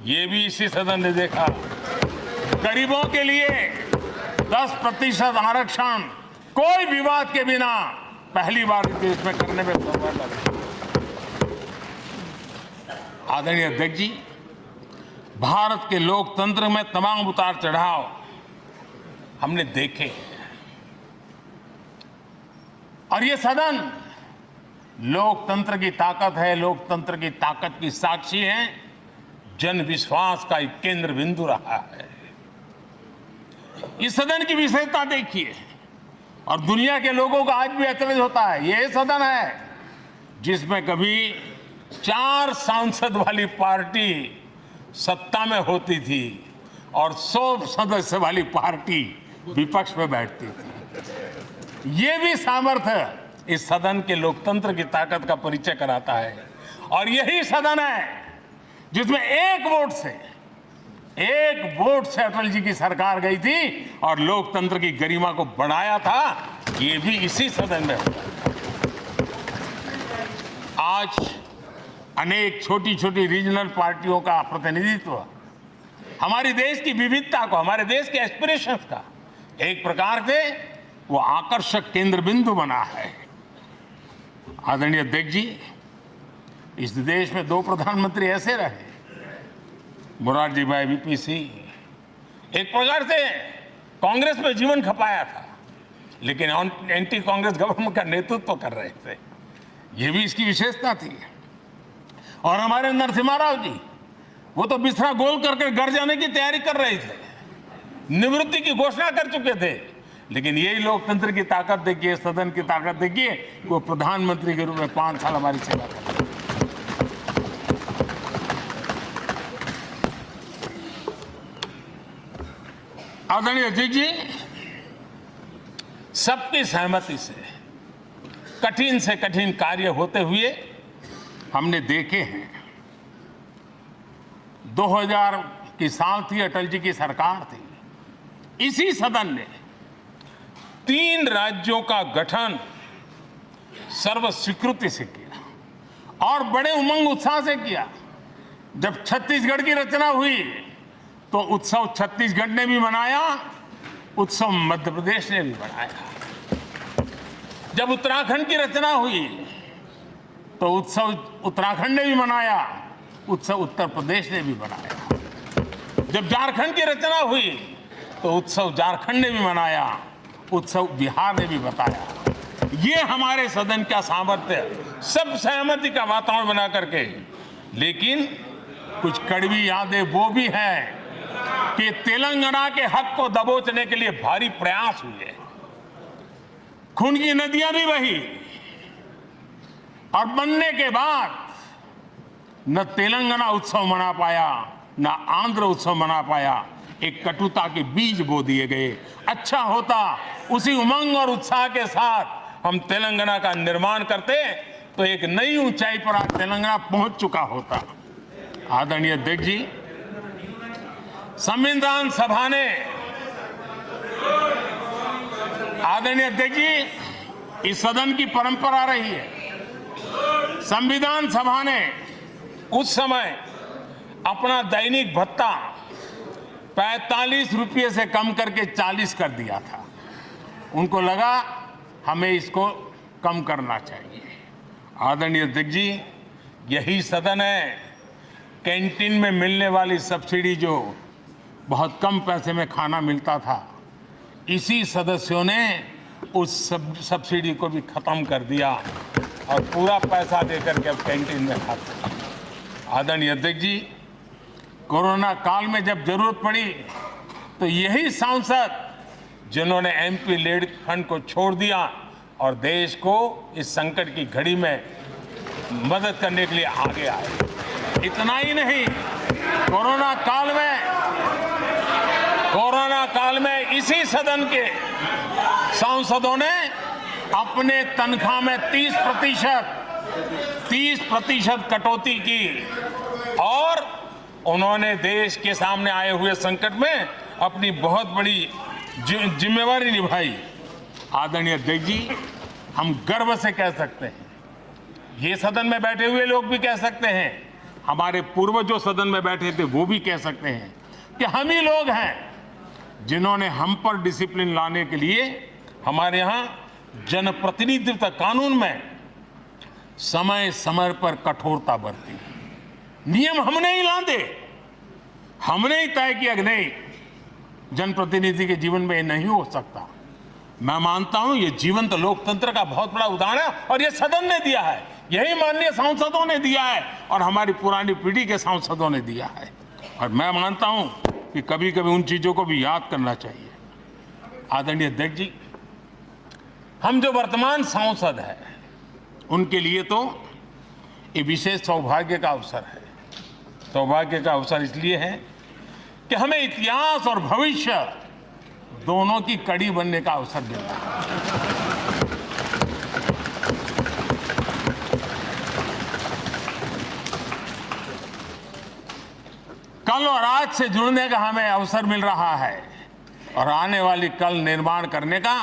ये भी इसी सदन ने देखा। गरीबों के लिए 10% आरक्षण कोई विवाद के बिना पहली बार देश में करने में सफल लगा। आदरणीय अध्यक्ष जी, भारत के लोकतंत्र में तमाम उतार चढ़ाव हमने देखे, और ये सदन लोकतंत्र की ताकत है, लोकतंत्र की ताकत की साक्षी है, जन विश्वास का एक केंद्र बिंदु रहा है। इस सदन की विशेषता देखिए, और दुनिया के लोगों का आज भी ऐतराज होता है, ये सदन है जिसमें कभी 4 सांसद वाली पार्टी सत्ता में होती थी और 100 सदस्य वाली पार्टी विपक्ष में बैठती थी। ये भी सामर्थ्य इस सदन के लोकतंत्र की ताकत का परिचय कराता है। और यही सदन है जिसमें एक वोट से अटल जी की सरकार गई थी और लोकतंत्र की गरिमा को बढ़ाया था। ये भी इसी सदन में होगा। आज अनेक छोटी छोटी रीजनल पार्टियों का प्रतिनिधित्व हमारे देश की विविधता को, हमारे देश के एस्पिरेशंस का एक प्रकार से वो आकर्षक केंद्र बिंदु बना है। आदरणीय अध्यक्ष जी, इस देश में 2 प्रधानमंत्री ऐसे रहे, मोरारजी भाई वीपी सिंह एक प्रकार से कांग्रेस में जीवन खपाया था, लेकिन एंटी कांग्रेस गवर्नमेंट का नेतृत्व कर रहे थे। ये भी इसकी विशेषता थी। और हमारे नरसिम्हा राव जी, वो तो बिस्तरा गोल करके घर जाने की तैयारी कर रहे थे, निवृत्ति की घोषणा कर चुके थे, लेकिन यही लोकतंत्र की ताकत देखिए, सदन की ताकत देखिए, वो प्रधानमंत्री के रूप में 5 साल हमारी सेवा कर। आदरणीय अध्यक्ष जी, सबकी सहमति से कठिन कार्य होते हुए हमने देखे हैं। 2000 की साल थी, अटल जी की सरकार थी। इसी सदन ने 3 राज्यों का गठन सर्व स्वीकृति से किया और बड़े उमंग उत्साह से किया। जब छत्तीसगढ़ की रचना हुई तो उत्सव छत्तीसगढ़ ने भी मनाया, उत्सव मध्य प्रदेश ने भी मनाया। जब उत्तराखंड की रचना हुई तो उत्सव उत्तराखंड ने भी मनाया, उत्सव उत्तर प्रदेश ने भी मनाया। जब झारखंड की रचना हुई तो उत्सव झारखंड ने भी मनाया, उत्सव बिहार ने भी बताया। ये हमारे सदन का सामर्थ्य, सब सहमति का वातावरण बना करके। लेकिन कुछ कड़वी यादें वो भी हैं कि तेलंगाना के हक को दबोचने के लिए भारी प्रयास हुए, खून की नदियां भी बही, और बनने के बाद न तेलंगाना उत्सव मना पाया, न आंध्र उत्सव मना पाया। एक कटुता के बीज बो दिए गए। अच्छा होता उसी उमंग और उत्साह के साथ हम तेलंगाना का निर्माण करते तो एक नई ऊंचाई पर आज तेलंगाना पहुंच चुका होता। आदरणीय अध्यक्ष जी, संविधान सभा ने, आदरणीय अध्यक्ष जी, इस सदन की परंपरा रही है। संविधान सभा ने उस समय अपना दैनिक भत्ता 45 रुपये से कम करके 40 कर दिया था। उनको लगा हमें इसको कम करना चाहिए। आदरणीय अध्यक्ष जी, यही सदन है कैंटीन में मिलने वाली सब्सिडी, जो बहुत कम पैसे में खाना मिलता था, इसी सदस्यों ने उस सब्सिडी को भी खत्म कर दिया और पूरा पैसा देकर के अब कैंटीन में खाते। आदरणीय अध्यक्ष जी, कोरोना काल में जब जरूरत पड़ी तो यही सांसद जिन्होंने एमपी लेड फंड को छोड़ दिया और देश को इस संकट की घड़ी में मदद करने के लिए आगे आए। इतना ही नहीं, कोरोना काल में इसी सदन के सांसदों ने अपने तनख्वाह में 30% कटौती की और उन्होंने देश के सामने आए हुए संकट में अपनी बहुत बड़ी जिम्मेवारी निभाई। आदरणीय अध्यक्ष जी, हम गर्व से कह सकते हैं, ये सदन में बैठे हुए लोग भी कह सकते हैं, हमारे पूर्वज जो सदन में बैठे थे वो भी कह सकते हैं कि हम ही लोग हैं जिन्होंने हम पर डिसिप्लिन लाने के लिए हमारे यहाँ जनप्रतिनिधित्व कानून में समय समय पर कठोरता बरती। नियम हमने ही लादे, हमने ही तय किया कि नहीं, जनप्रतिनिधि के जीवन में ये नहीं हो सकता। मैं मानता हूं ये जीवंत लोकतंत्र का बहुत बड़ा उदाहरण है और ये सदन ने दिया है, यही माननीय सांसदों ने दिया है और हमारी पुरानी पीढ़ी के सांसदों ने दिया है। और मैं मानता हूं कि कभी कभी उन चीजों को भी याद करना चाहिए। आदरणीय अध्यक्ष जी, हम जो वर्तमान सांसद हैं उनके लिए तो ये विशेष सौभाग्य का अवसर है। सौभाग्य का अवसर इसलिए है कि हमें इतिहास और भविष्य दोनों की कड़ी बनने का अवसर मिला है। कल और आज से जुड़ने का हमें अवसर मिल रहा है और आने वाली कल निर्माण करने का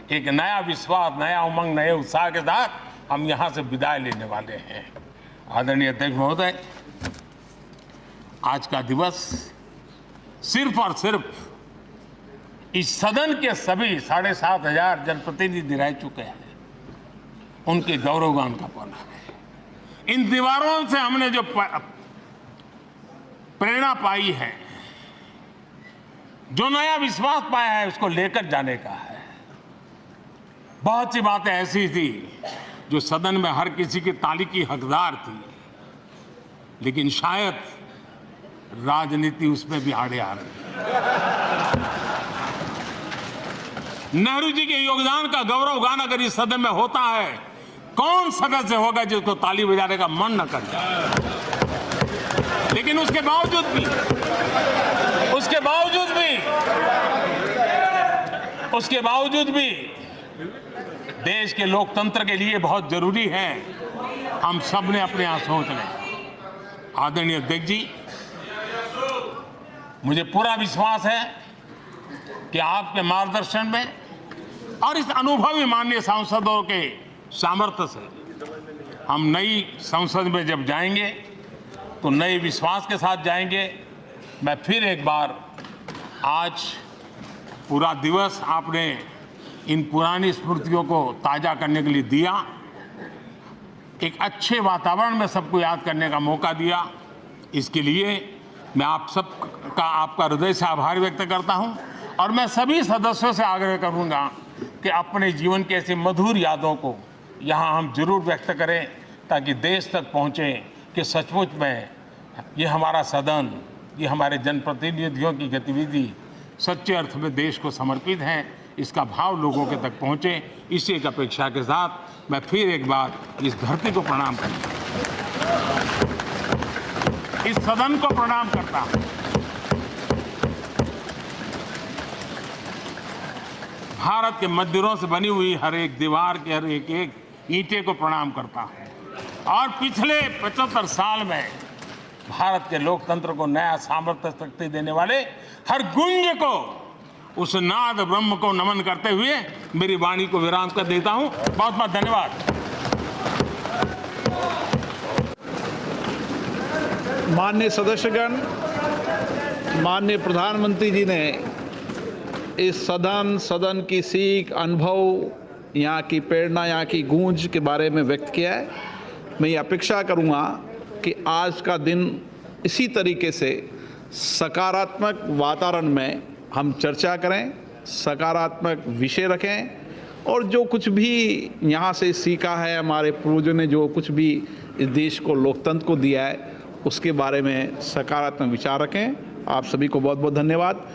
एक नया विश्वास, नया उमंग, नए उत्साह के साथ हम यहाँ से विदाई लेने वाले हैं। आदरणीय अध्यक्ष महोदय, आज का दिवस सिर्फ और सिर्फ इस सदन के सभी 7,500 जनप्रतिनिधि रह चुके हैं, उनके गौरवगान का पल है। इन दीवारों से हमने जो प्रेरणा पाई है, जो नया विश्वास पाया है, उसको लेकर जाने का है। बहुत सी बातें ऐसी थी जो सदन में हर किसी की ताली की हकदार थी, लेकिन शायद राजनीति उसमें भी आड़े आ रही। नेहरू जी के योगदान का गौरवगान अगर इस सदन में होता है, कौन सदस्य होगा जिसको ताली बजाने का मन न कर जाए। लेकिन उसके बावजूद भी देश के लोकतंत्र के लिए बहुत जरूरी है हम सब ने अपने यहाँ सोच लें। आदरणीय अध्यक्ष जी, मुझे पूरा विश्वास है कि आपके मार्गदर्शन में और इस अनुभवी माननीय सांसदों के सामर्थ्य से हम नई संसद में जब जाएंगे तो नए विश्वास के साथ जाएंगे। मैं फिर एक बार, आज पूरा दिवस आपने इन पुरानी स्मृतियों को ताज़ा करने के लिए दिया, एक अच्छे वातावरण में सबको याद करने का मौका दिया। इसके लिए मैं आप सब का, आपका हृदय से आभार व्यक्त करता हूं। और मैं सभी सदस्यों से आग्रह करूंगा कि अपने जीवन की ऐसी मधुर यादों को यहाँ हम जरूर व्यक्त करें, ताकि देश तक पहुँचे कि सचमुच में ये हमारा सदन, ये हमारे जनप्रतिनिधियों की गतिविधि सच्चे अर्थ में देश को समर्पित है, इसका भाव लोगों के तक पहुँचे। इसी एक अपेक्षा के साथ मैं फिर एक बार इस धरती को प्रणाम करता हूँ, इस सदन को प्रणाम करता हूँ। भारत के मंदिरों से बनी हुई हर एक दीवार के हर एक ईंटे को प्रणाम करता हूँ। और पिछले 75 साल में भारत के लोकतंत्र को नया सामर्थ्य शक्ति देने वाले हर गुंज को, उस नाद ब्रह्म को नमन करते हुए मेरी वाणी को विराम कर देता हूँ। बहुत बहुत धन्यवाद। माननीय सदस्यगण, माननीय प्रधानमंत्री जी ने इस सदन की सीख, अनुभव, यहाँ की प्रेरणा, यहाँ की गूंज के बारे में व्यक्त किया है। मैं ये अपेक्षा करूँगा कि आज का दिन इसी तरीके से सकारात्मक वातावरण में हम चर्चा करें, सकारात्मक विषय रखें और जो कुछ भी यहाँ से सीखा है, हमारे पूर्वजों ने जो कुछ भी इस देश को, लोकतंत्र को दिया है, उसके बारे में सकारात्मक विचार रखें। आप सभी को बहुत बहुत धन्यवाद।